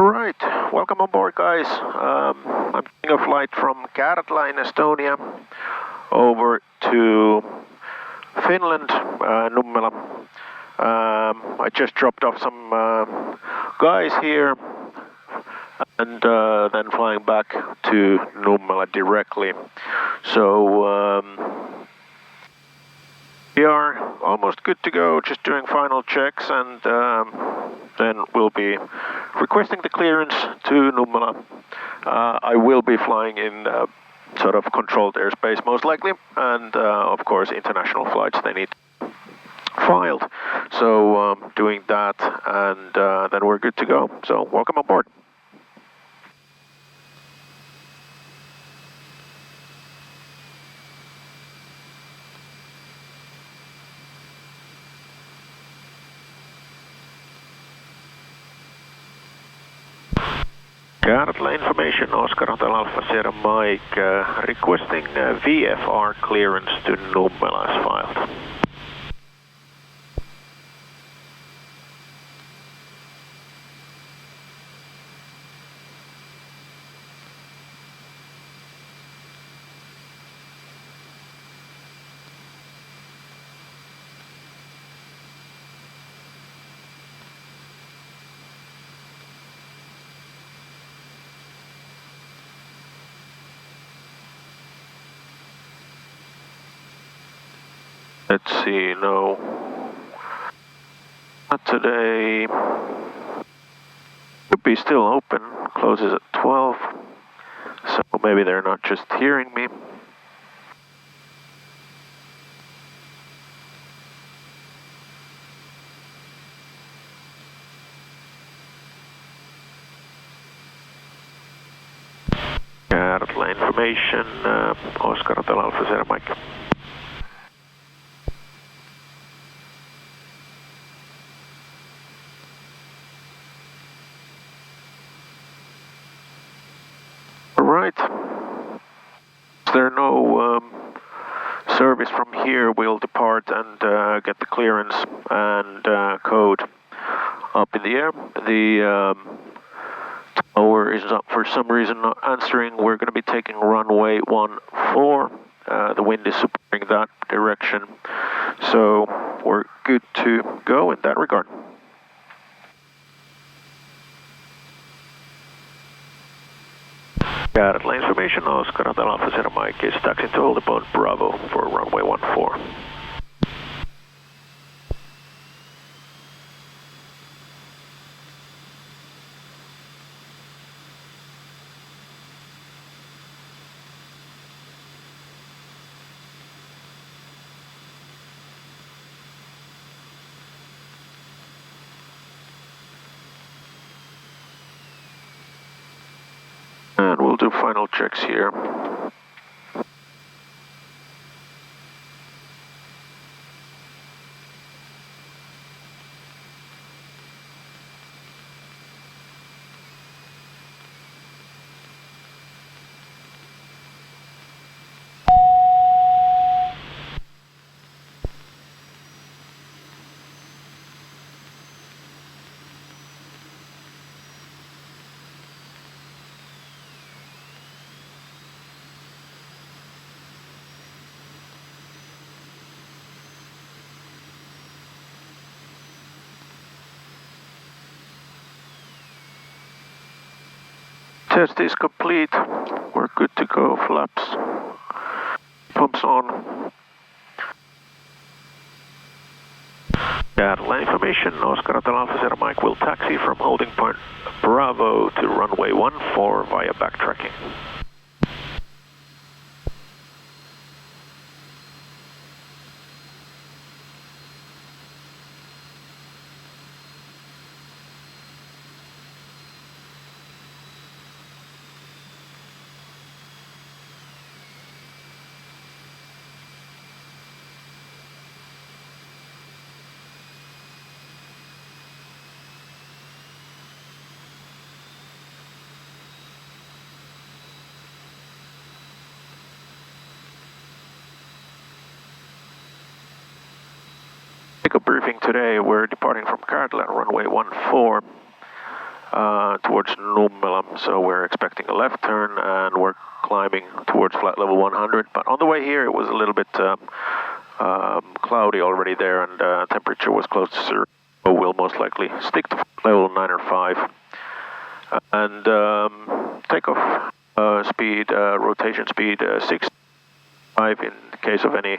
Right, welcome on board, guys. I'm taking a flight from Kärdla in Estonia over to Finland, Nummela. I just dropped off some guys here and then flying back to Nummela directly. So we are almost good to go, just doing final checks, and then we'll be requesting the clearance to Nummela. I will be flying in sort of controlled airspace most likely, and of course international flights they need filed. So doing that, and then we're good to go. So welcome on board. Kärdla information, Oscar Hotel Alpha Sierra Mike, requesting VFR clearance to Nummela as filed. Let's see, no, not today. Could be still open, closes at 12, so maybe they're not just hearing me. Kärdla information, Oscar Hotel Alpha Sierra Mike. Right. If there no service from here, we'll depart and get the clearance and code up in the air. The tower is not, for some reason, not answering. We're going to be taking runway 14. The wind is supporting that direction, so we're good to go in that regard. Kärdla information, Oscar Hotel Alpha Sierra Mike is taxiing to hold upon Bravo for runway 14. And we'll do final checks here. Test is complete. We're good to go. Flaps, pumps on. Kärdla information, Oscar Hotel Alpha Sierra Mike will taxi from holding point Bravo to runway 14 via backtracking. Briefing today, we're departing from Kärdla, runway 14. towards Nummela, so we're expecting a left turn and we're climbing towards flight level 100. But on the way here it was a little bit cloudy already there, and temperature was close to 0. So we'll most likely stick to level 9 or 5. And takeoff speed, rotation speed 6.5. In case of any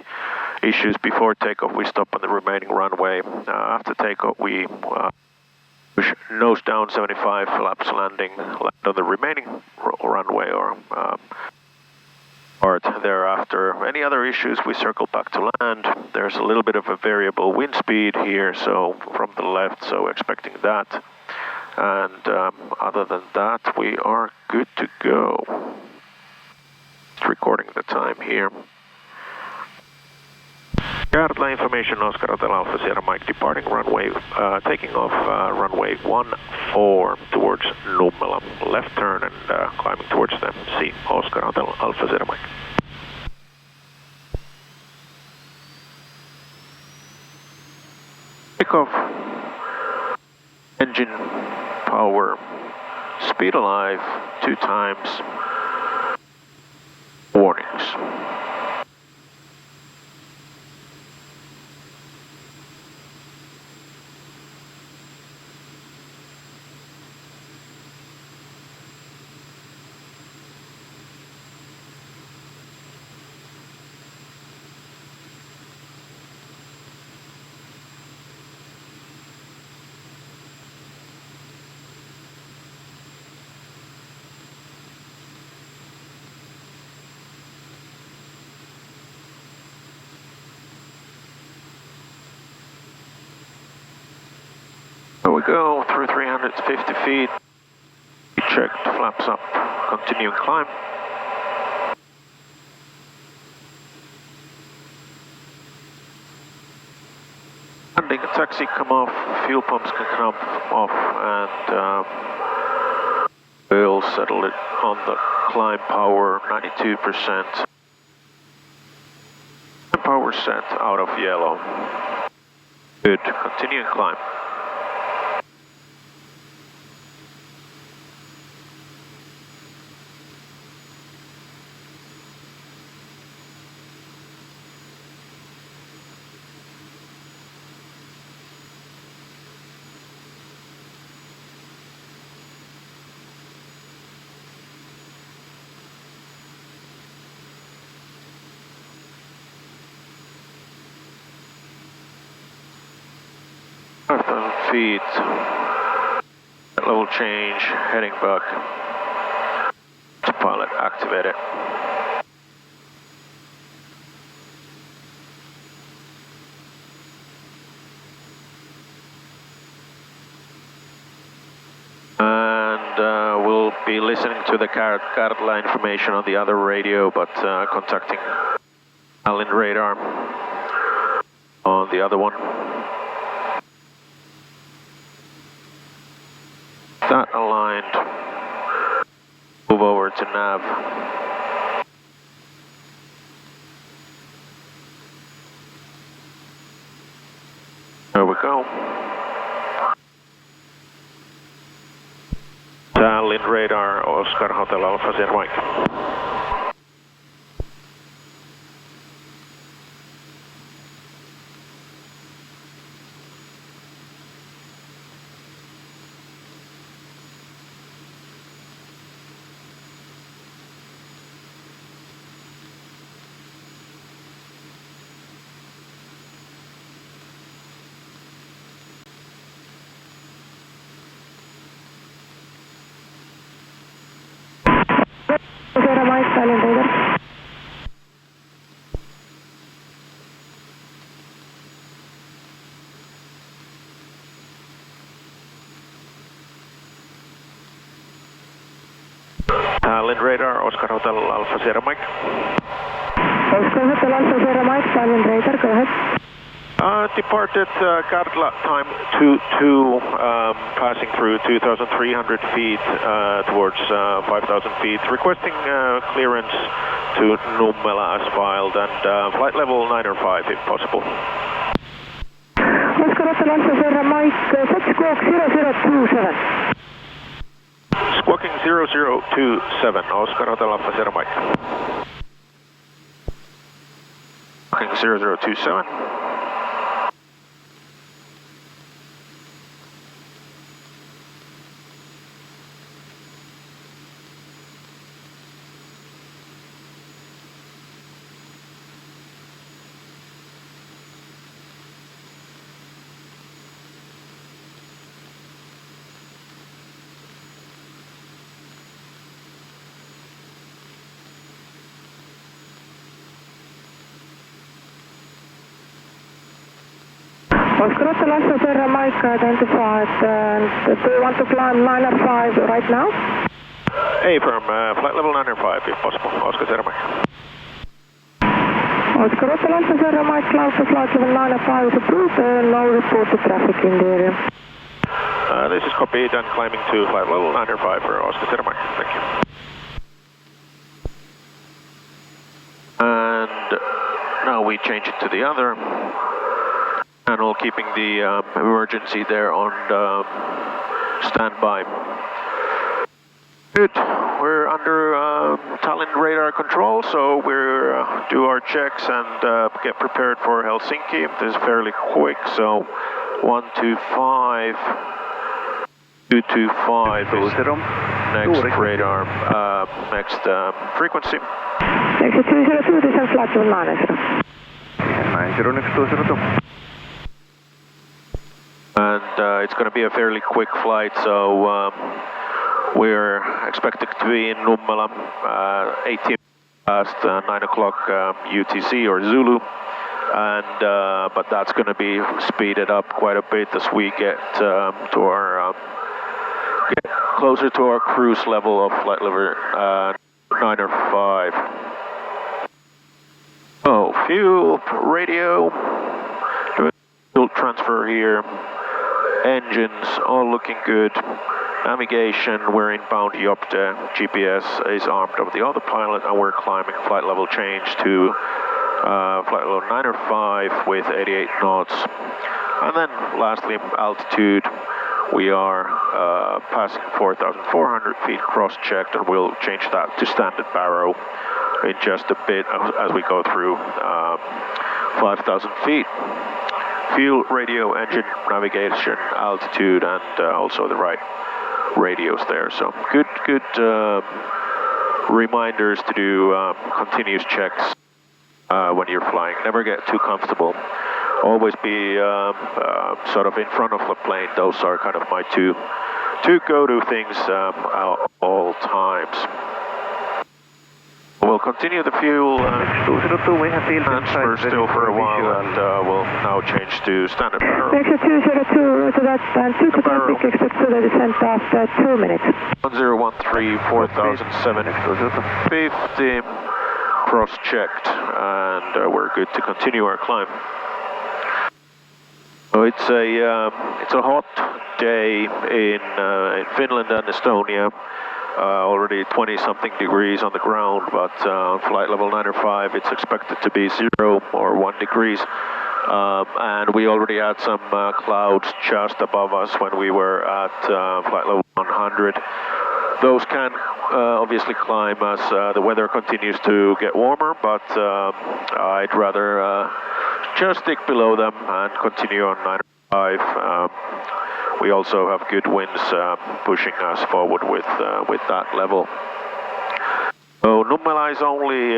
issues before takeoff, we stop on the remaining runway. After takeoff, we push nose down 75 flaps, land on the remaining runway or part thereafter. Any other issues, we circle back to land. There's a little bit of a variable wind speed here, so from the left, so expecting that. And other than that, we are good to go. Just recording the time here. Kärdla information, Oscar Hotel Alpha Sierra Mike departing runway, taking off runway 14 towards Nummela. Left turn and climbing towards the sea. Oscar Hotel Alpha Sierra Mike. Takeoff. Engine power. Speed alive 2 times. Warnings. There we go, through 350 feet. Checked, flaps up, continuing climb. Landing and taxi come off, fuel pumps can come off, and we'll settle it on the climb power, 92%. Power set out of yellow. Good, continuing climb. Feet, level change, heading back, pilot activated. And we'll be listening to the Kärdla information on the other radio, but contacting Allen radar on the other one. That aligned, move over to nav. There we go. Allen radar, Oscar Hotel Alpha Sierra Mike. Allen radar, Oscar Hotel Alpha Sierra Mike. Oscar Hotel Alpha Sierra Mike, Allen radar, go ahead. Departed Kärdla time 22, passing through 2,300 feet towards 5,000 feet, requesting clearance to Nummela as filed, and flight level 9 or 5 if possible. Oscar Hotel Alpha Sierra Mike, 6 squawk 0027. Squawking 0027, Oscar Hotel Alpha Zero Mike. Squawking 0027. Oscar Hotel Alpha Zero Mike identified, and do you want to climb 905 right now? Hey, firm, flight level 905 if possible, Oscar Zero Mike. Oscar Hotel Alpha Zero Mike, climb for flight level 905 is approved, no reported traffic in the area. This is copied and climbing to flight level 905 for Oscar Zero Mike, thank you. And now we change it to the other. Channel, keeping the emergency there on standby. Good. We're under Tallinn radar control, so we're do our checks and get prepared for Helsinki. This is fairly quick, so 125, 225 is next radar, next frequency. Exit 202, descend flight level 90. 901 And it's going to be a fairly quick flight, so we're expected to be in Nummela 18 past 9 o'clock UTC or Zulu, and but that's going to be speeded up quite a bit as we get to our get closer to our cruise level of flight level 9 or 5. Oh, fuel, radio, doing fuel transfer here. Engines all looking good. Navigation, we're inbound Yopte. GPS is armed of the autopilot, and we're climbing flight level change to flight level 9 or 5 with 88 knots. And then lastly, altitude. We are passing 4,400 feet cross-checked, and we'll change that to standard barrow in just a bit as we go through 5,000 feet. Fuel, radio, engine, navigation, altitude, and also the right radios there. So good reminders to do continuous checks when you're flying. Never get too comfortable. Always be sort of in front of the plane. Those are kind of my two go-to things all times. We'll continue the fuel transfer still for a while, and we'll now change to standard barrow. Exit 202, so that's and 2 to traffic, expect to the descent after 2 minutes. 1013, 4,750, cross-checked, and we're good to continue our climb. So it's a hot day in Finland and Estonia. Already 20-something degrees on the ground, but on flight level 9 or 5, it's expected to be 0 or 1 degrees. And we already had some clouds just above us when we were at flight level 100. Those can obviously climb as the weather continues to get warmer, but I'd rather just stick below them and continue on 9 or 5. We also have good winds pushing us forward with that level. So Nummela is only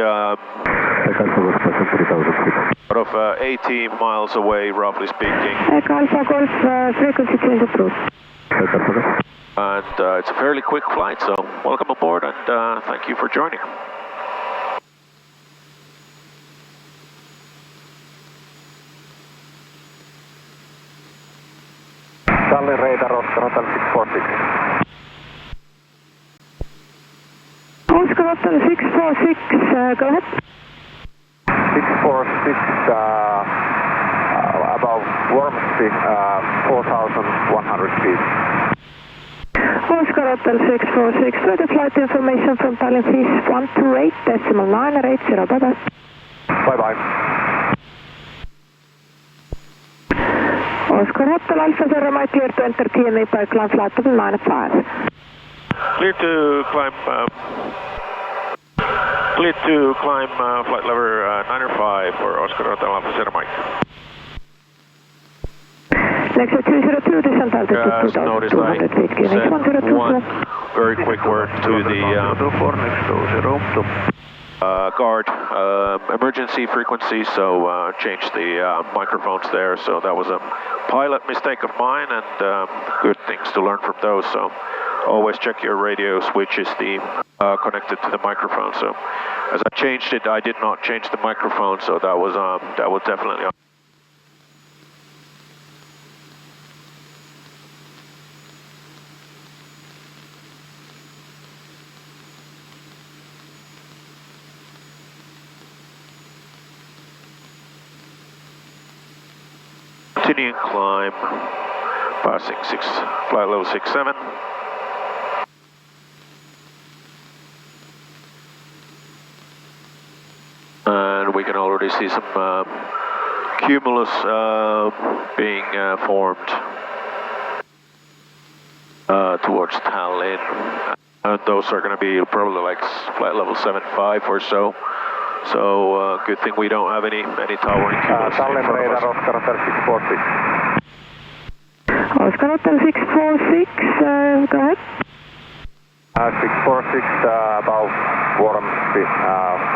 sort of 80 miles away, roughly speaking. Alpha Golf, frequency change approved. And it's a fairly quick flight, so welcome aboard, and thank you for joining. Tallinn radar, Oscar Hotel 646. Oscar Hotel 646, go ahead. 646, above Wormsby, 4,100 feet. Oscar Hotel 646, further flight information from Tallinn Fish 128.980, bye-bye. Bye-bye. Oscar Hotel Alpha Zero Mike, clear to enter TMA by climb flight level 9 5. Clear to climb. Clear to climb flight level 905 for Oscar Hotel Alpha Sierra Mike. Next 202, descent altitude 2,200 feet. QNH 102. One very quick word to the guard emergency frequency, so change the microphones there. So that was a pilot mistake of mine, and good things to learn from those. So always check your radio switches connected to the microphone. So as I changed it, I did not change the microphone, so that was definitely. Continuing climb, passing flight level 67. And we can already see some cumulus being formed towards Tallinn. And those are going to be probably like flight level 75 or so. So good thing we don't have any towering cumulus. Tallinn radar, Oscar Hotel 646. Oscar Hotel 646, go ahead. 646, above warm speed,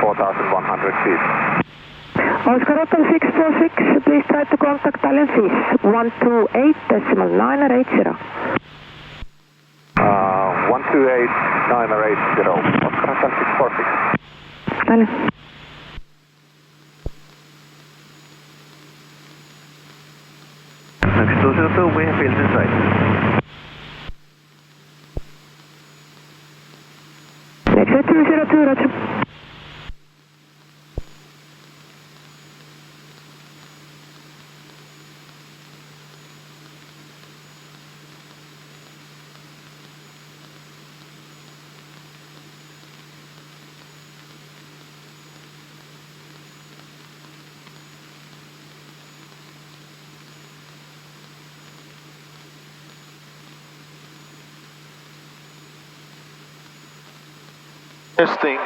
4,100 feet. Oscar Hotel 646, please try to contact Tallinn FIS 128.980. 128.980, Oscar Hotel 646. Tallinn. Next 202, we have field in sight. Next 202, roger. Testing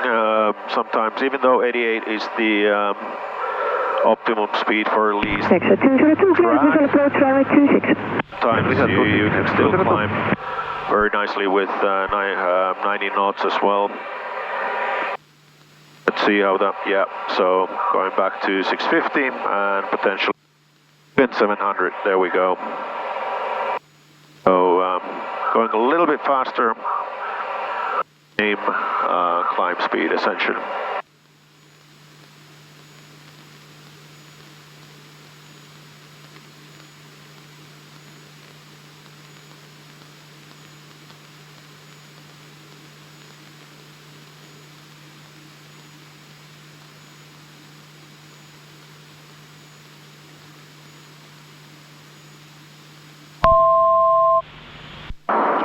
sometimes, even though 88 is the optimum speed for least. Next 202, clear visual approach runway 26. Sometimes you can still climb very nicely with 90 knots as well. Let's see how that, yeah, so going back to 650 and potentially 700, there we go. So going a little bit faster. Same climb speed essentially.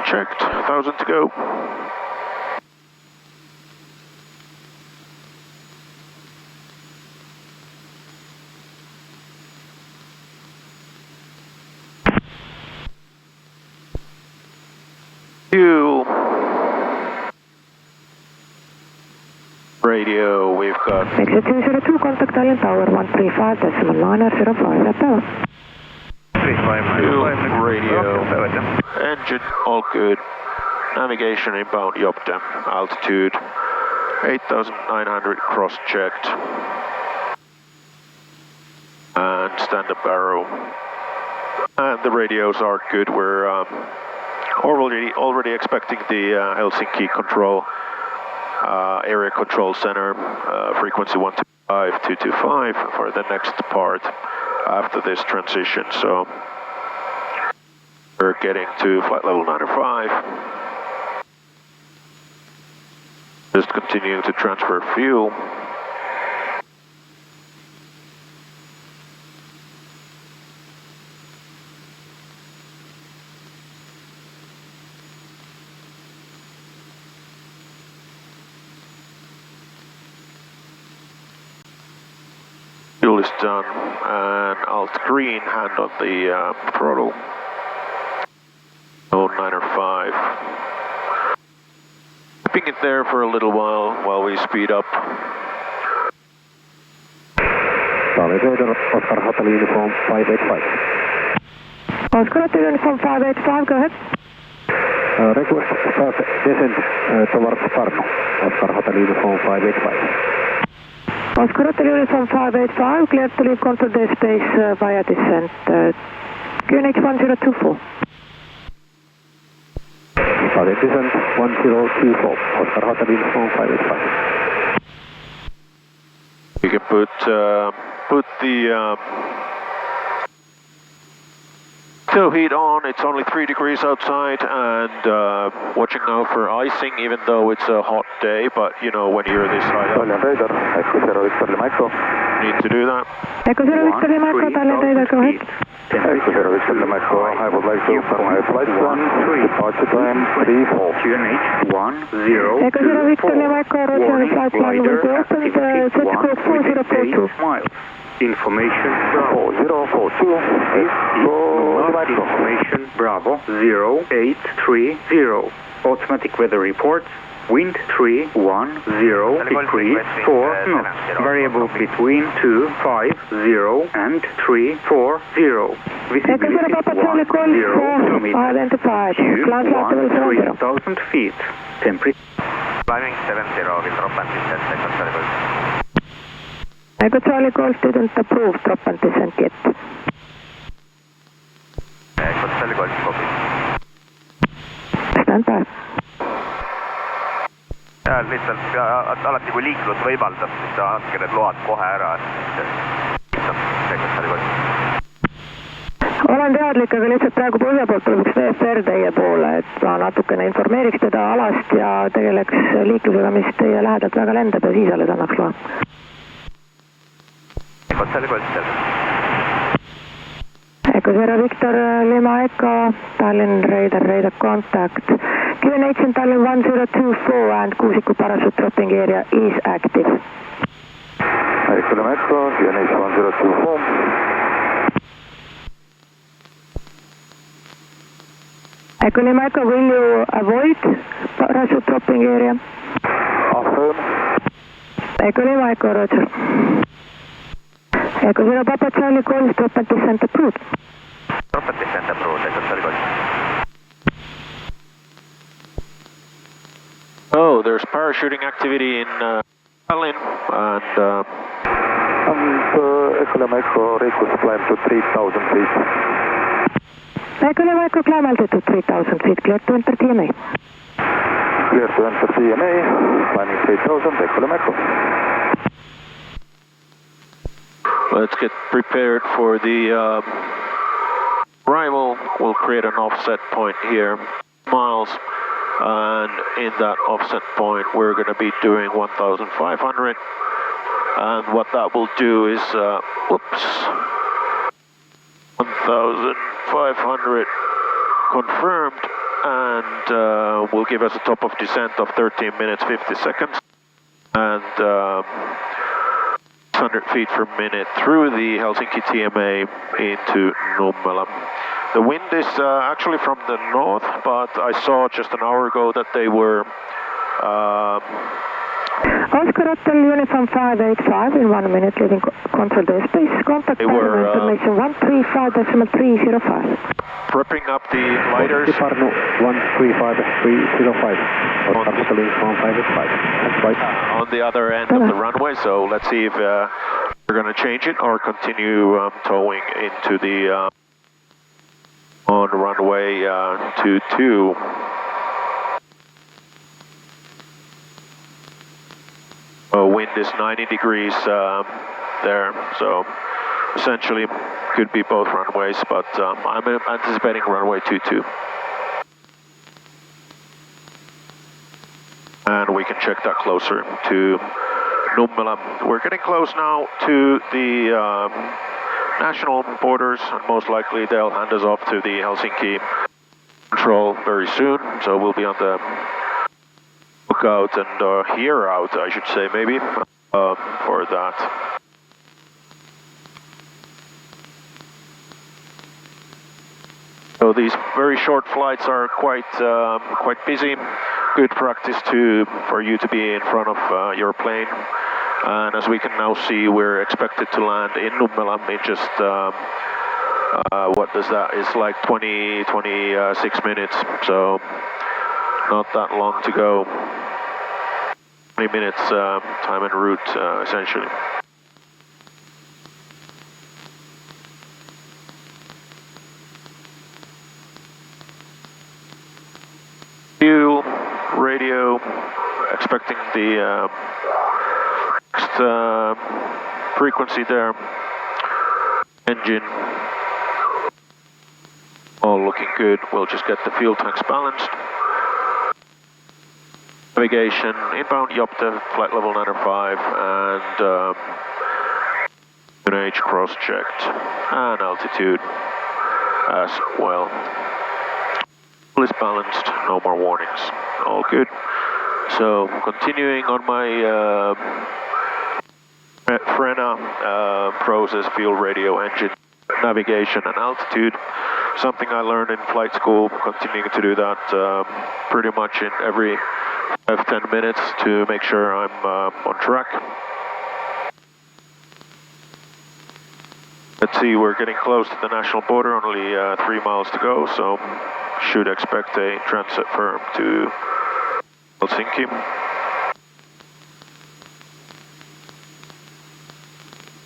Checked, 1,000 to go. Radio, we've got. Next 202, contact Tallinn Tower 135.905, that tower. 35, radio, engine, all good. Navigation inbound Yopta, altitude 8,900, cross-checked. And stand-up arrow. And the radios are good, we're already expecting the Helsinki control, area control center, frequency 125.225 for the next part after this transition. So we're getting to flight level 905. Just continuing to transfer fuel. Fuel is done, and alt green, hand on the throttle. 905. it there for a little while we speed up. Charlie Radar, Oscar Hotel Uniform 585. Oscar Hotel Uniform 585, go ahead. Request start descent towards Pärnu. Oscar Hotel Uniform 585. Oscar Hotel Uniform 585, clear to leave control space via descent. QNH 1024. Starting descent 1024. Oscar Hotel Uniform 585. You can put the tail heat on. It's only 3 degrees outside, and watching now for icing, even though it's a hot day. But you know, when you're this high up, need to do that. Echo 0 Victor Lima Echo, Thailand Radar, go ahead. Echo 0 Victor Lima Echo, I would like to open my flight plan. Departure time 34. QNH 10. Echo 0 Victor Lima Echo, roger, flight plan will be opened, search code 4042. Miles. Information 4042. Information Bravo 0830. Automatic weather reports. Wind 310 degrees 4 knots. Variable between 250 and 340. Visibility 10 kilometers. Identified. Cloud level 3,000 feet. Temperature. Climbing 70 with drop and descent, Echo Charlie Golf. Echo Charlie Golf didn't approve drop and descent yet. Echo Charlie Golf, copy. Stand by. Ja lihtsalt alati kui liiklus võimaldab, siis andke need load kohe ära, olen teadlik, aga lihtsalt praegu põhja poolt tuleb üks VFR teie poole, et ma natukene informeeriks teda alast ja tegeleks liiklusega, mis teie lähedalt väga lendab ja siis alles annaks loa. Echo 0 Victor Lima Echo, Tallinn Radar contact. QNH in Tallinn 1024 and Kuusiku parachute dropping area is active. Echo Lima Echo, QNH 1024. Echo Lima Echo, will you avoid parachute dropping area? Affirm. Echo Lima Echo, roger. Echo 0 Papa Charlie calls drop and descent approved. Drop and descent approved, Echo Charlie Golf. Oh, there's parachuting activity in Tallinn, and Echo Lima Echo, request climb to 3,000 feet. Echo Lima Echo, climb altitude 3,000 feet, clear to enter TMA. Clear to enter TMA, climbing 3,000, Echo Lima Echo. let's get prepared for the arrival. We'll create an offset point here, miles. And in that offset point, we're going to be doing 1,500. And what that will do is, 1,500 confirmed, and will give us a top of descent of 13 minutes 50 seconds, and 600 feet per minute through the Helsinki TMA into Nummela. The wind is actually from the north, but I saw just an hour ago that they were Oscar Hotel Uniform 585 in 1 minute, leaving control airspace. Contact information 135.305. prepping up the lighters. 135.305. Oscar Hotel Uniform 585. That's right. On the other end of the runway, so let's see if we're going to change it or continue towing into the on runway 22. Wind is 90 degrees there, so essentially could be both runways, but I'm anticipating runway 22. And we can check that closer to Nummela. We're getting close now to the national borders, and most likely they'll hand us off to the Helsinki control very soon, so we'll be on the lookout and here out, I should say, maybe, for that. So these very short flights are quite busy. good practice for you to be in front of your plane. And as we can now see, we're expected to land in Nummela in just, what does that? It's like 26 minutes, so not that long to go. 20 minutes time en route, essentially. Fuel, radio, expecting the next frequency there. Engine, all looking good. We'll just get the fuel tanks balanced. Navigation, inbound Jopte, flight level 905, and UNH cross-checked, and altitude as well. Fuel is balanced, no more warnings, all good. So continuing on my Frena process, fuel, radio, engine, navigation and altitude. Something I learned in flight school, continuing to do that pretty much in every 5-10 minutes to make sure I'm on track. Let's see, we're getting close to the national border, only 3 miles to go, so should expect a transit firm to Helsinki.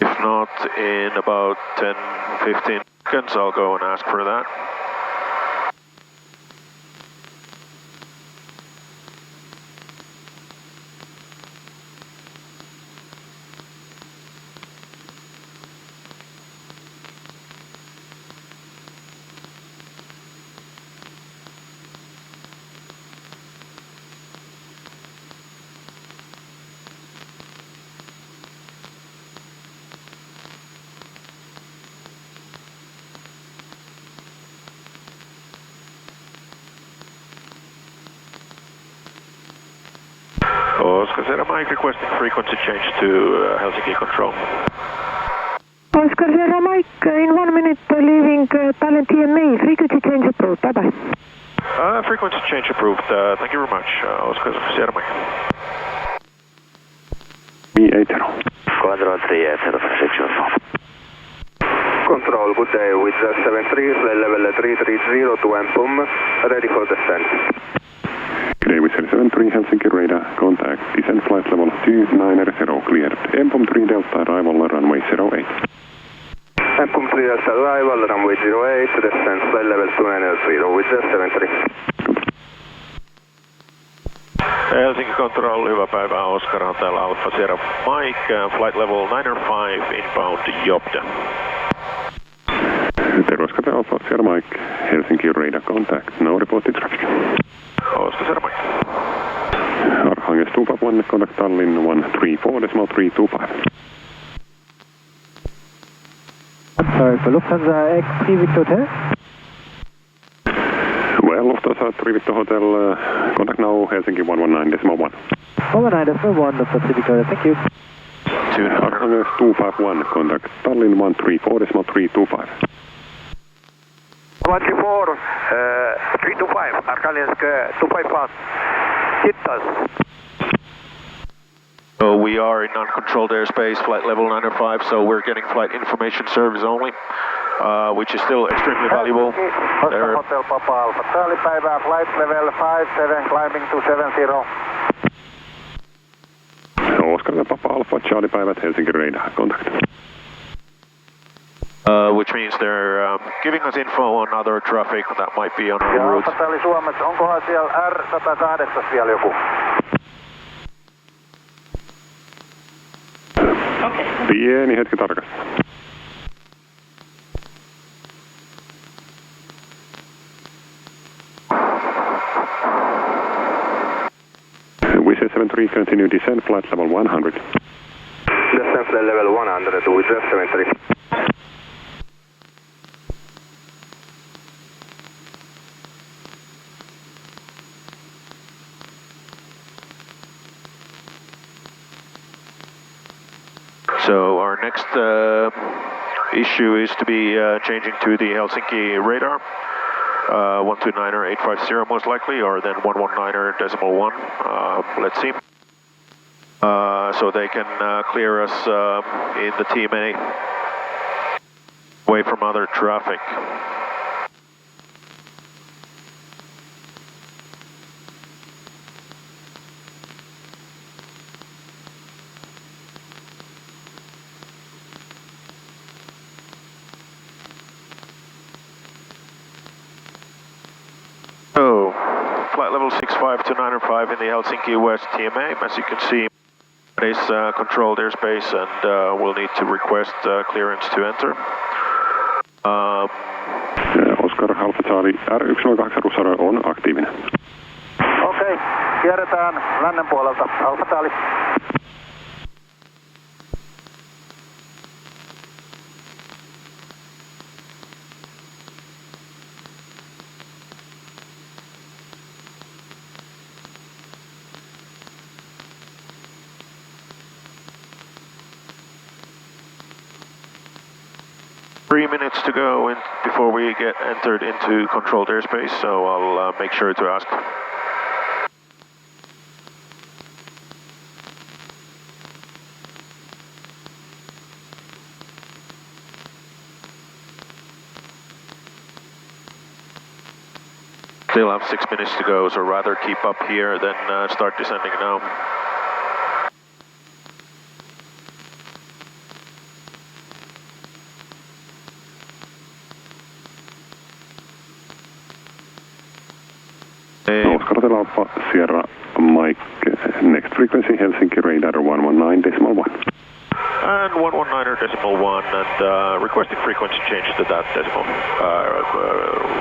If not, in about 10-15 seconds, I'll go and ask for that. Oscar Sierra Mike requesting frequency change to Helsinki control. Oscar Sierra Mike, in 1 minute leaving Tallinn TMA, frequency change approved, bye-bye. Frequency change approved, thank you very much, Oscar Sierra Mike. 380. Control 380 for sectional form. Control, good day, with 73, flight level 330 to Empom, ready for descent. Good day, with 73 Helsinki radar, contact, descent flight level 290, cleared. Empom 3 Delta, arrival runway 08. Empom 3 Delta, arrival runway 08, descent flight level 290 with 73. Helsinki Control, hyvää päivää, Oscar on täällä Alfa Sierra Mike, flight level 905, inbound Jopte. Terveyskate Alfa Sierra Mike, Helsinki radar, contact, no reported traffic. Oscar Sierra Mike. Arhanges 251, contact Tallinn 134.325. Sorry, for Lufthansa X3 Victor Hotel? Well, Lufthansa 3 Victor Hotel, contact now Helsinki 119.1. 119.1, Lufthansa Victoria, thank you. Arhanges 251, contact Tallinn 134.325. 134, 325, Arkhangelsk 251. Kittas. So we are in uncontrolled airspace, flight level 905, so we're getting flight information service only, which is still extremely valuable. Oscar Hotel Papa Alpha, Charlie päivää, flight level 57, climbing to 70. Oscar Papa Alpha, Charlie päivät, Helsinki radar, contact. Which means they're giving us info on other traffic that might be on our route. Ja Alfa oli Suomessa, onkohan siellä R108 vielä joku? Pieni hetki tarkastaa. With 73, continue descent, flight level 100. Descent flight level 100 with 73. So our next issue is to be changing to the Helsinki radar. 129.850 most likely, or then 119.1. Let's see. So they can clear us in the TMA away from other traffic. So, flight level 65 to 905 in the Helsinki West TMA. As you can see, it is controlled airspace, and we'll need to request clearance to enter. Oscar Alfa Charlie R108 Russaro on aktiivinen. Okei, kierretään lännen puolelta. Alfa Charlie. Minutes to go before we get entered into controlled airspace, so I'll make sure to ask. Still have 6 minutes to go, so rather keep up here than start descending now. Oscar Alpha Sierra Mike, next frequency Helsinki radar 119.1. And 119.1, and requesting frequency change to that decimal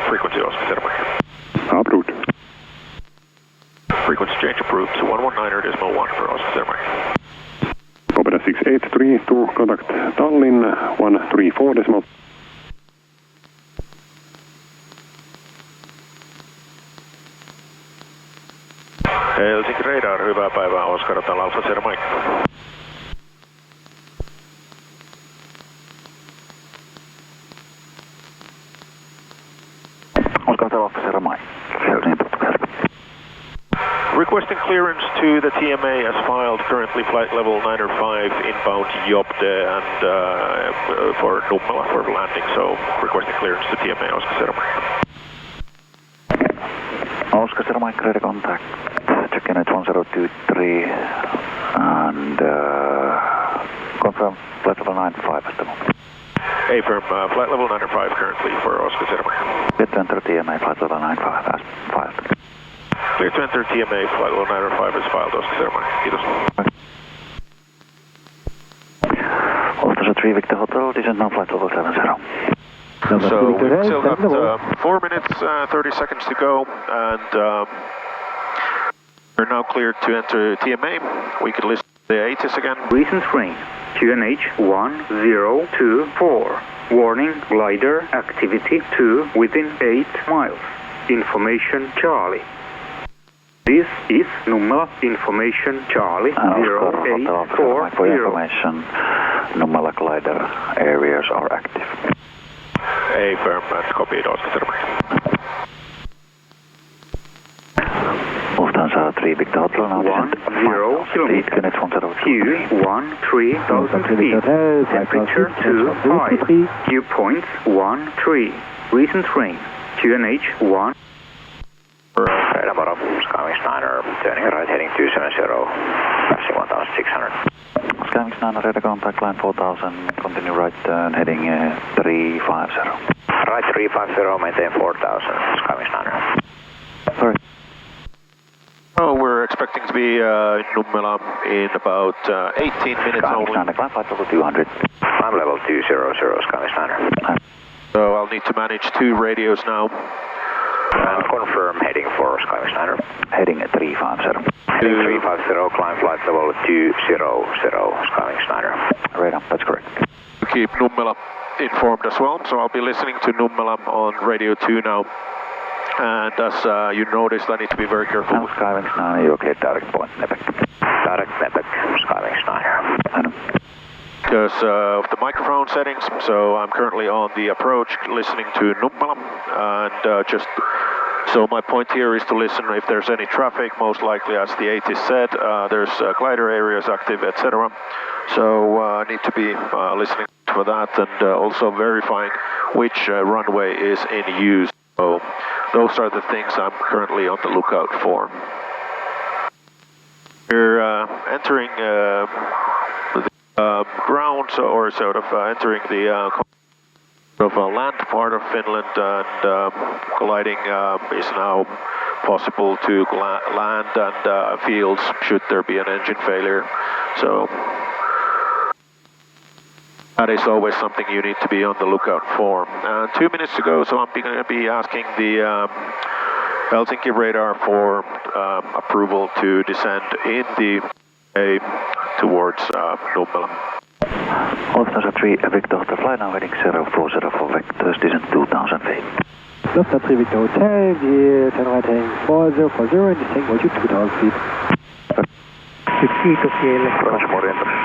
frequency, Oscar Sierra Mike. Approved. Frequency change approved, so 119.1 for Oscar Sierra Mike. Opera 683 to contact Tallinn 134 decimal. Helsinki radar, hyvää päivää, Oscar Alfa Sierra Mike. Oscar Alfa Sierra Mike. Requesting clearance to the TMA as filed, currently flight level 905 inbound Jopde and for Nummela for landing, so requesting clearance to TMA, Oscar Sierra Mike. Oscar Sierra Mike, radar contact. Check in at 1023 and confirm flight level 95 at the moment. Affirm, flight level 95 currently for Oscar Sierra Mike. Clear to enter TMA, flight level 95 as filed. Clear to enter TMA, flight level 905 as filed, Oscar Sierra Mike. Kiitos. Oscar 3 Victor Hotel, descent now flight level 70. So we've still got 4 minutes, 30 seconds to go, and we're now cleared to enter TMA. We could list the ATC again. Recent rain, QNH 1024. Warning, glider activity 2 within 8 miles. Information Charlie. This is Nummela Information Charlie 0840. For your information, Nummela glider areas are active. Affirm, and copied, Oscar Sierra Mike. Lufthansa 3 Victor Hotel now 10 kilometers. Q13,000 feet. Temperature 25. Dew points 13. Recent rain. QNH 1. Radar bottom, Skywings 9er, turning right heading 270, passing 1600. Skywings 9er, radar contact line 4000, continue right turn heading 350. Right 350, maintain 4000, Skywings 9er. Sorry. Oh, we're expecting to be in Nummela in about 18 minutes only. Skywings 9er, climb flight level 200. Climb level 200, Skywings 9er. So I'll need to manage 2 radios now. And confirm heading for Skywings 9er. Heading 350. Heading 350, climb flight level 200, Skywings 9er. Radar, that's correct. Keep Nummela informed as well, so I'll be listening to Nummela on radio 2 now. And as you noticed, I need to be very careful. Now Skywings 9er, you okay, direct point, Nepek. Direct Nepek, Skywings 9er. Because of the microphone settings, so I'm currently on the approach listening to Nummela, and just so my point here is to listen if there's any traffic, most likely as the AT said, there's glider areas active, etc. So I need to be listening for that, and also verifying which runway is in use. So those are the things I'm currently on the lookout for. We're entering the ground, or sort of entering the land part of Finland, and gliding is now possible to land and fields should there be an engine failure. So that is always something you need to be on the lookout for. 2 minutes to go, so I'm going to be asking the Helsinki radar for approval to descend in the A towards Nummela. Lufthansa 3 Victor Hotel, fly now heading 040 for vectors, descent 2000 feet. Lufthansa 3 Victor Hotel, the turn right heading 4040 and descent go to 2000 feet. Kiitos teille.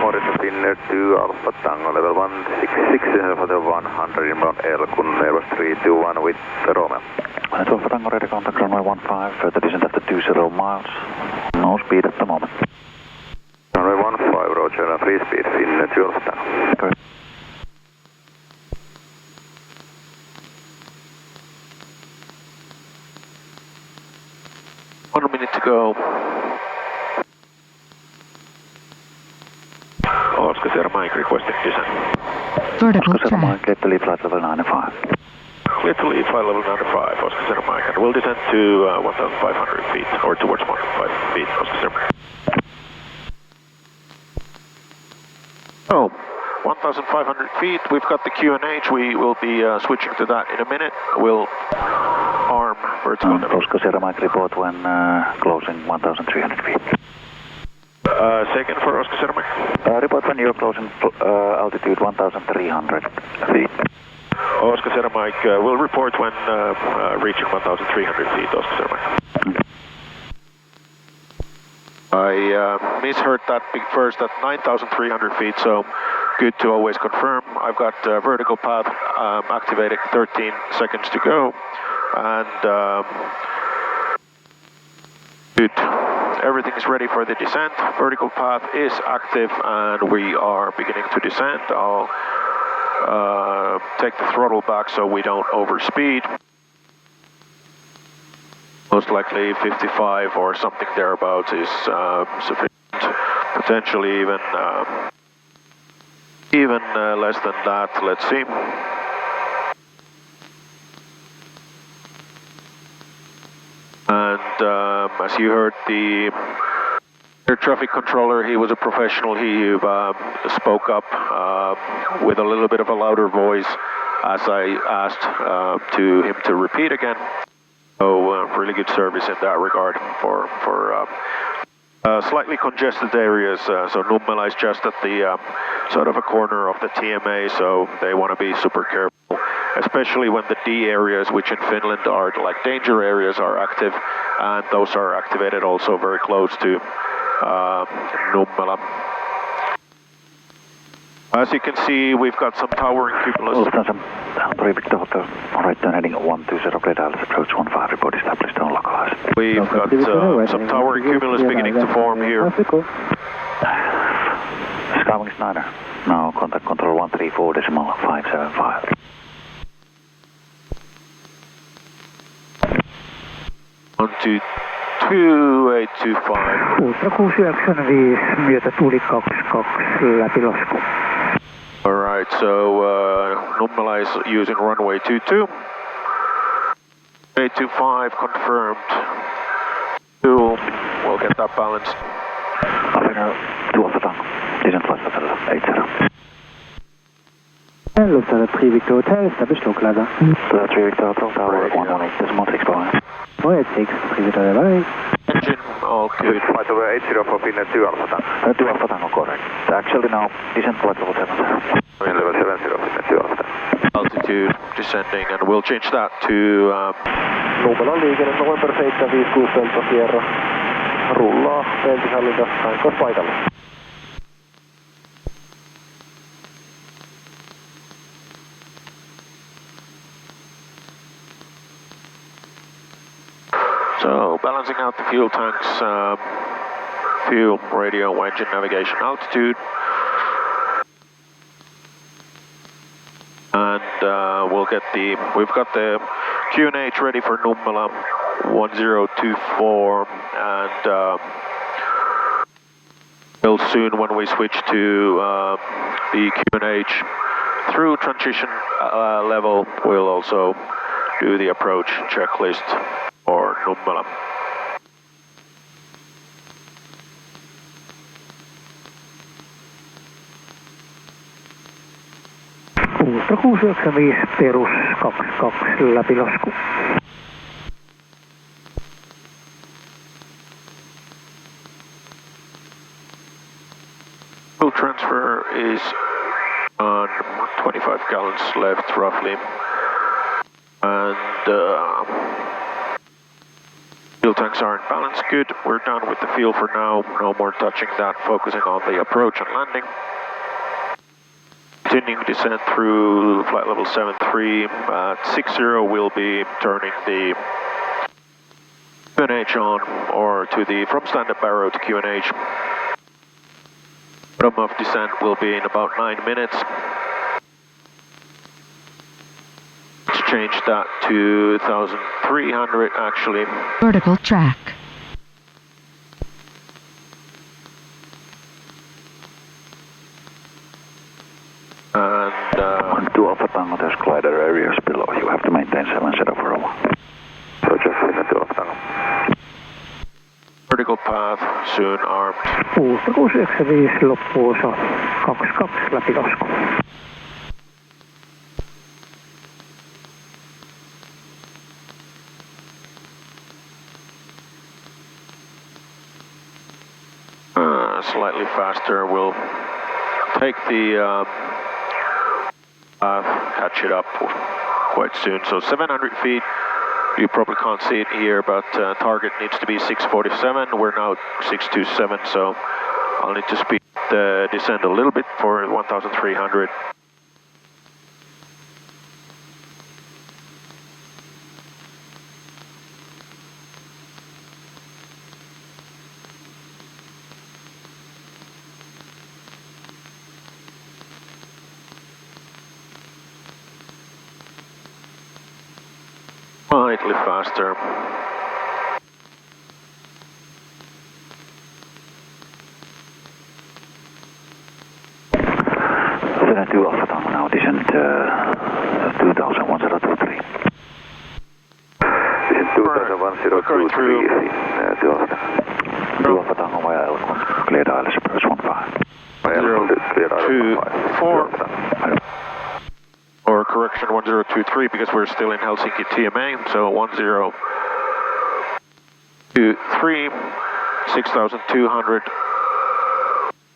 Morjens Finnair 2 Alpha Tango level 166 for the 100 inbound L kun Airbus 321 with Romeo. Alpha Tango radar contact runway 15, further descent after 20 miles. No speed at the moment. Runway 15, roger, and free speed, Finnair 2 Alpha Tango. Okay. One minute to go. Oscar Sierra Mike requesting descent. Oscar Sierra Mike, clear to leave flight level 95. Clear to leave flight level 95, Oscar Sierra Mike, and we'll descend to 1,500 feet, or towards 1,500 feet, Oscar Sierra Mike. Oh, 1,500 feet, we've got the QNH, we will be switching to that in a minute. We'll arm vertical. Oscar Sierra Mike, report when closing 1,300 feet. Second for Oscar Sierra Mike. Report when you're closing altitude 1,300 feet. Oscar Sierra Mike will report when reaching 1,300 feet, Oscar Sierra Mike. I misheard that first at 9,300 feet, so good to always confirm. I've got vertical path activated, 13 seconds to go, and good. Everything is ready for the descent. Vertical path is active, and we are beginning to descend. I'll take the throttle back so we don't overspeed. Most likely 55 or something thereabouts is sufficient. Potentially even less than that. Let's see. And as you heard, the air traffic controller, he was a professional. He spoke up with a little bit of a louder voice as I asked to him to repeat again. So really good service in that regard for slightly congested areas. So Nummela is just at the sort of a corner of the TMA, so they want to be super careful, especially when the D areas, which in Finland are like danger areas, are active, and those are activated also very close to Nummela. As you can see, we've got some towering cumulus. Lufthansa 3 Victor Hotel, right turn heading 120, clear dial approach 15, report established on localized. We've got some towering cumulus beginning to form here. Skywings 9er, now contact control 134.575. 122.825. Ultra 695 myötä tuli 22 läpi lasku. Alright, so Nummela is using runway 22. 825 confirmed. Fuel, we'll get that balanced. Two Alpha Tango, descent flight level 80. Lufthansa 3 Victor Hotel, established local ladder. 3 Victor Hotel, tower 118.6. 186, 3 Victor Hotel. Engine, all good. Flight over 80 for Finnair 2 Alpha Tango. 2 Alpha Tango, correct. Actually now, descent flight level 70. Level 70 Finnair 2 Alpha Tango. Altitude descending, and we'll change that to... Nummela liikenne November 756 Delta Sierra. Rullaa, entihallinta, takeoff paikalle. So, balancing out the fuel tanks, fuel, radio, engine, navigation, altitude. And we've got the QNH ready for Nummela 1024, and will soon, when we switch to the QNH through transition level, we'll also do the approach checklist for Nummela. Ultra 695 perus 22 läpilasku. Fuel transfer is on 25 gallons left roughly, and fuel tanks are in balance, good. We're done with the fuel for now, no more touching that, focusing on the approach and landing. Continuing descent through flight level 73. At 60 we'll be turning the QNH on, or to the from standard barrow to QNH. Bottom of descent will be in about 9 minutes. Let's change that to 1,300 actually. Vertical track. And 2 Alpha Tango, there's glider areas below. You have to maintain 70 for a while. So just Finland 2 Alpha Tango. Vertical path, soon armed. Ultra 695 loppuosa 22 läpilasku. Slightly faster, we'll take the catch it up quite soon. So 700 feet, you probably can't see it here, but target needs to be 647. We're now 627, so I'll need to speed the descent a little bit for 1,300. Slightly faster. Finland 2 Alpha Tango now descent 2,1023. Descent 2,1023 in 2 Alpha Tango. 2 Alpha Tango via Elkon, cleared ILS approach 15. 024. Or correction 1023 because we're still in Helsinki TMA, so 1023, 6,200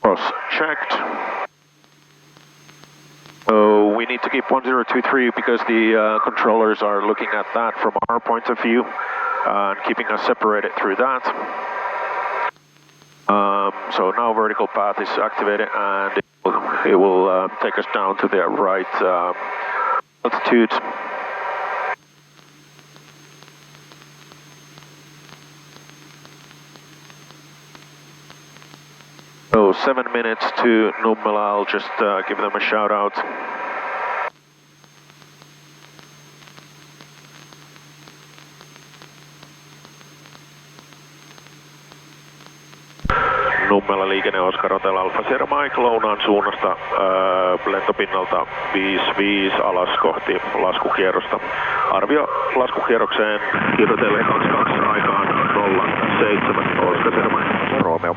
cross checked. So we need to keep 1023 because the controllers are looking at that from our point of view and keeping us separated through that. So now vertical path is activated and it will take us down to the right altitude. So 7 minutes to Nummela, I'll just give them a shout out. Nummela liikenne Oscar Hotel Alfa Sierra Mike lounaan suunnasta lentopinnalta 55 alas kohti laskukierrosta. Arvio laskukierrokseen kilotelle 22 aikaan 07 Oscar Sierra Mike. Romeo.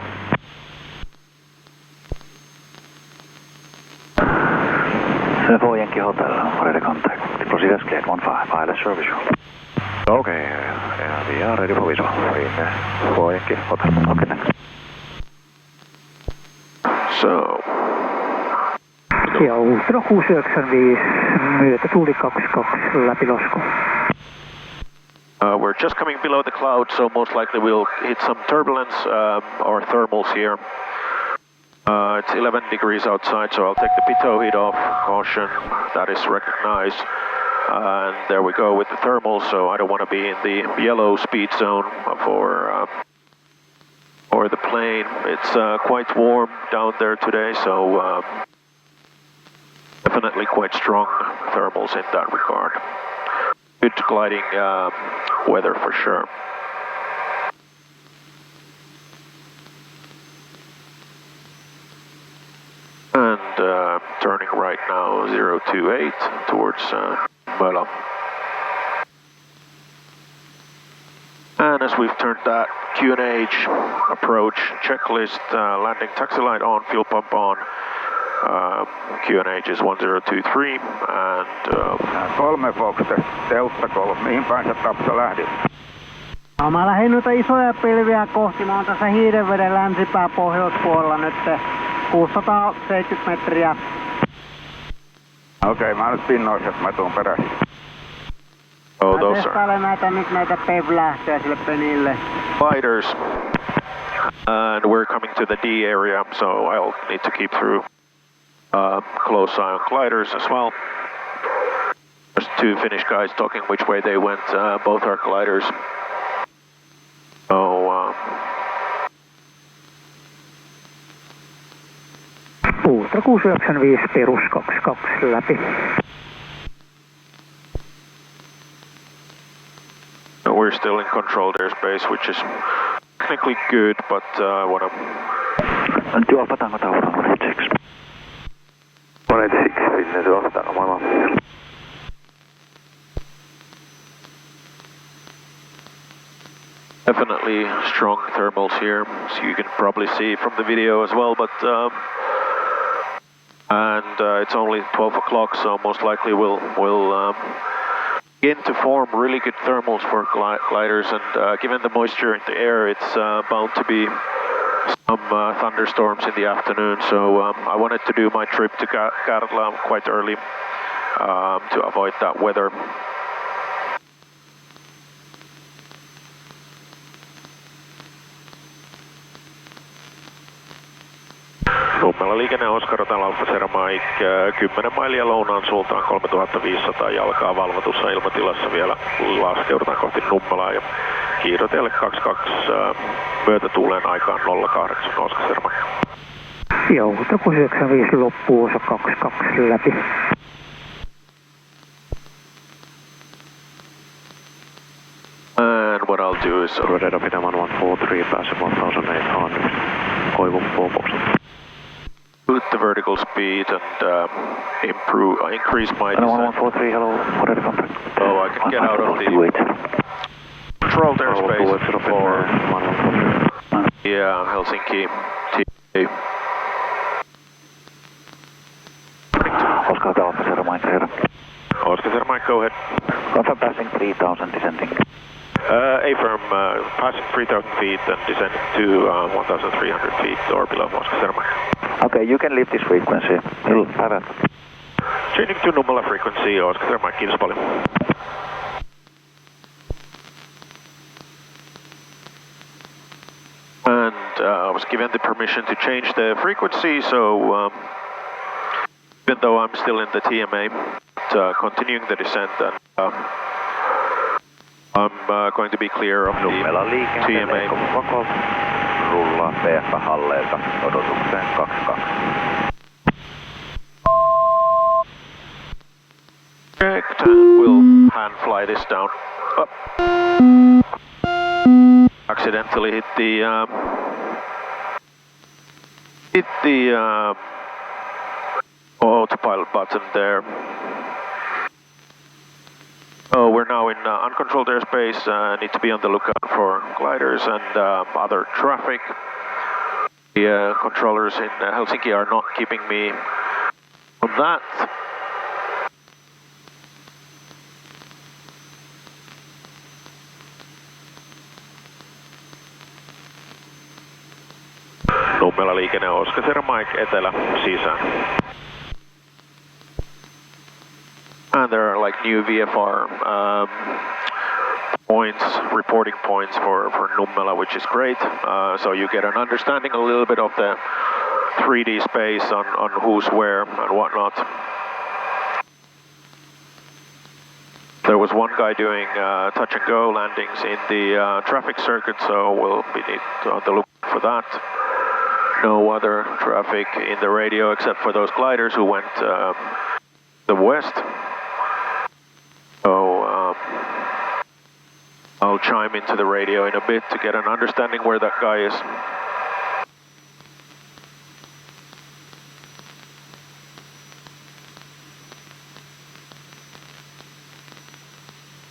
Four Yankee Hotel, ready to contact. Proceed as cleared 15, ILS service. Okay, yeah, we are ready for visual. In 4 Yankee Hotel. Okay, thanks. So. Ja Ultra 695 myötä tuli 22 läpilasku. We're just coming below the cloud, so most likely we'll hit some turbulence or thermals here. It's 11 degrees outside, so I'll take the pitot heat off. Caution, that is recognized. And there we go with the thermals, so I don't want to be in the yellow speed zone for the plane. It's quite warm down there today, so definitely quite strong thermals in that regard. Good gliding weather for sure. And turning right now 028 towards Nummela. And as we've turned that QNH approach checklist, landing taxi light on, fuel pump on, QNH is 1023 and... 3 Foxter, Delta 3, mihin päin sä Tapsa lähdit? No mä lähdin noita isoja pilviä kohti, mä oon tässä Hiidenveden länsipää pohjoispuolella nyt 670 metriä. Okei, mä oon nyt pinnoissa, että mä tuun perässä. Oh, those are... Testailen näitä PEV-lähtöjä sille penille. Gliders. And we're coming to the D area, so I'll need to keep through close eye on gliders as well. There's 2 Finnish guys talking which way they went, both are gliders. So, Ultra 695 perus 22 läpi. We're still in controlled airspace, which is technically good, but I want to... Do Alpha Tango Tower 186. 186, Finland to Alpha Tango, moi moi. Definitely strong thermals here, so you can probably see from the video as well, but... it's only 12 o'clock, so most likely we'll begin to form really good thermals for gliders, and given the moisture in the air, it's bound to be some thunderstorms in the afternoon, so I wanted to do my trip to Kärdla quite early to avoid that weather. Nummela liikenne Oscar Hotel Alfa Sierra Mike 10 mailia lounaan suuntaan 3500 jalkaa valvotussa ilmatilassa vielä laskeudutaan kohti Nummelaa ja kiirotielle 22 myötätuuleen aikaan 08 Oscar Sierra Mike. Joo, 95 loppuu osa 22 läpi. And what I'll do is Radar Pitaman 143 pääsee 1800 Koivun Puomuksi. Put the vertical speed and increase my descent. 1143, hello, what are the contact? So I can get out of the controlled airspace for Helsinki TA. Oscar Alpha Sierra Mike here. Oscar Sierra Mike, go ahead. Confirm passing 3000, descending. A-firm, passing 3,000 feet and descending to 1,300 feet or below Oscar Sierra Mike. Okay, you can leave this frequency. You'll have it. Changing to Nummela frequency, Oscar Sierra Mike, kiitos paljon. And I was given the permission to change the frequency, so even though I'm still in the TMA, continuing the descent, and I'm going to be clear of the TMA. Rullaa PF-halleelta odotukseen 22. Correct, and we'll hand fly this down. Up. Accidentally hit the autopilot button there. Oh, we're now in uncontrolled airspace. Need to be on the lookout for gliders and other traffic. The controllers in Helsinki are not keeping me on that. Nummela liikenne Oscar Sierra Mike etelä sisään. And there are like new VFR points, reporting points for Nummela, which is great. So you get an understanding a little bit of the 3D space on who's where and whatnot. There was one guy doing touch and go landings in the traffic circuit, so we'll be on the look for that. No other traffic in the radio except for those gliders who went the west. So I'll chime into the radio in a bit to get an understanding where that guy is.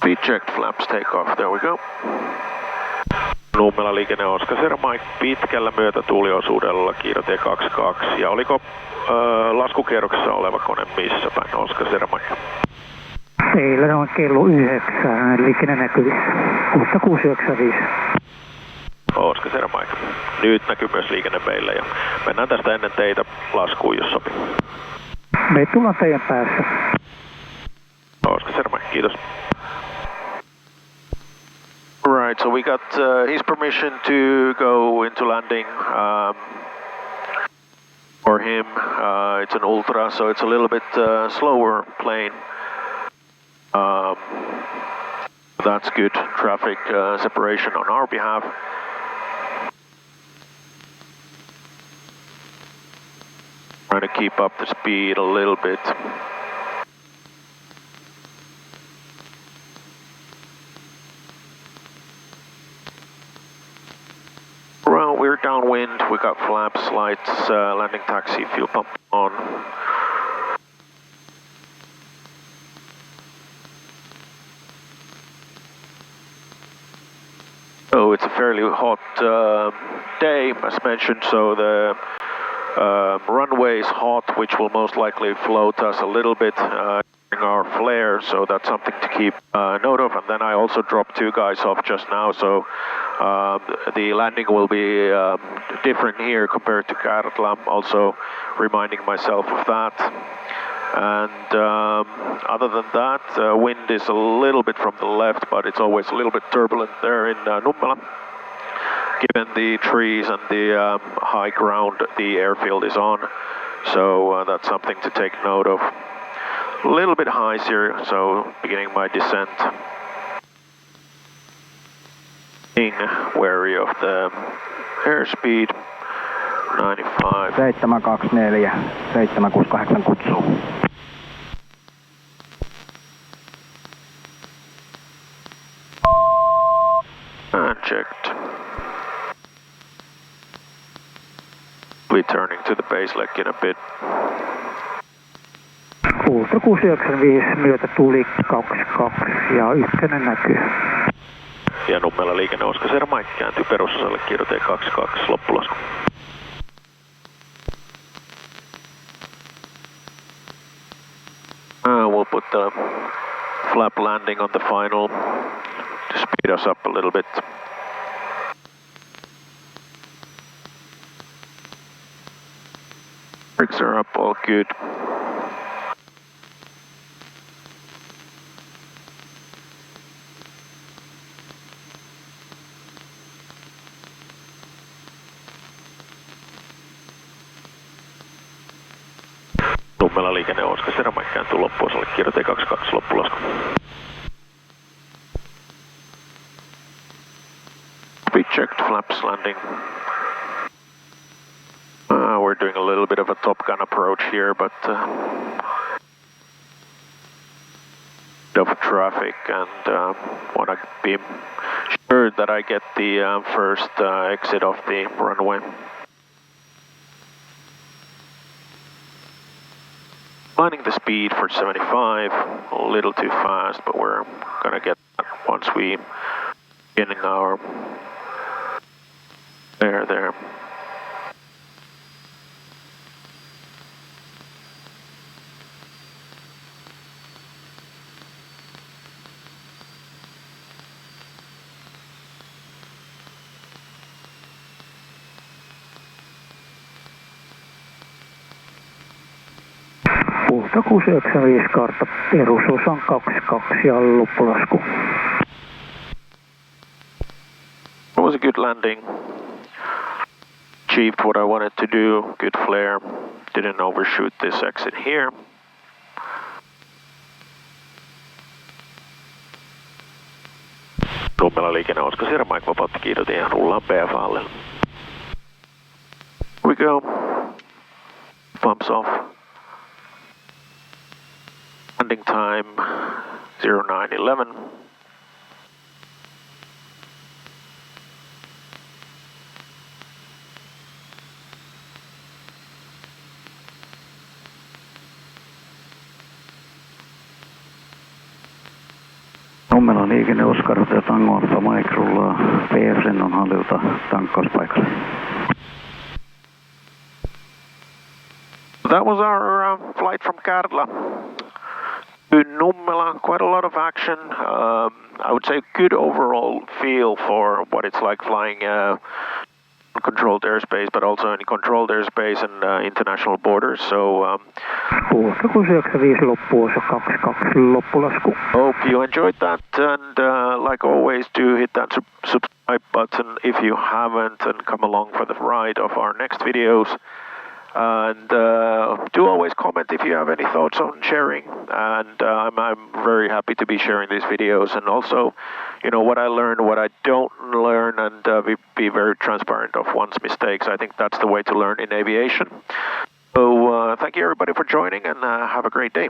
Speed checked, flaps takeoff, there we go. Nummela liikenne Oskar Mike pitkällä myötätuuliosuudella kiirotie 22. Ja oliko laskukierroksessa oleva kone missä päin Oskar Mike? Teillä on kello 9 liikenne näkyvissä. 6695. Oskar Mike. Nyt näkyy myös liikenne meille ja mennään tästä ennen teitä laskuun, jos sopii. Me tullaan teidän päässä. Oskar Mike, kiitos. Right, so we got his permission to go into landing for him. It's an Ultra, so it's a little bit slower plane. That's good traffic separation on our behalf. Trying to keep up the speed a little bit. Well, we're downwind, we got flaps, lights, landing taxi, fuel pump on. So it's a fairly hot day, as mentioned, so the runway is hot, which will most likely float us a little bit during our flare, so that's something to keep note of. And then I also dropped 2 guys off just now, so the landing will be different here compared to Kärdla. I'm also reminding myself of that. And other than that, wind is a little bit from the left, but it's always a little bit turbulent there in Nummela. Given the trees and the high ground the airfield is on, so that's something to take note of. A little bit high here, so beginning my descent. Being wary of the airspeed. 95. 724, 768 kutsuu. And checked. Returning to the base leg in a bit. Ultra 695 myötä tuli 22 ja 1 näkyy. Ja Nummela liikenne Oskar Mike kääntyy perusosalle kiirotie 22 loppulasku. We'll put the flap landing on the final to speed us up a little bit. Brakes are up, all good. Nummela liikenne Oskar Mike kääntyy loppuosalle kiirotie 22 loppulasku. Speed checked, flaps landing. We're doing a little bit of a Top Gun approach here, but of traffic and want to be sure that I get the first exit off the runway. Finding the speed for 75, a little too fast, but we're gonna get that once we get in our there. Ultra 695 kartta, perusosa on 22 ja loppulasku. It was a good landing. Achieved what I wanted to do, good flare. Didn't overshoot this exit here. Nummela liikenne Oscar Sierra Mike vapautta kiidotin ja rullaan PFAlle. We go. Pumps off. Landing time 0911. Nummela liikenne Oscar Tango Alfa Mike rullaa PF-lennon hallilta tankkauspaikalle. That was our flight from Kärdla to Nummela. Quite a lot of action. I would say good overall feel for what it's like flying uncontrolled airspace, but also in controlled airspace and international borders. So hope you enjoyed that, and like always, do hit that subscribe button if you haven't, and come along for the ride of our next videos. And do always comment if you have any thoughts on sharing, and I'm very happy to be sharing these videos, and also, you know, what I learn, what I don't learn, and be very transparent of one's mistakes. I think that's the way to learn in aviation. So thank you everybody for joining, and have a great day.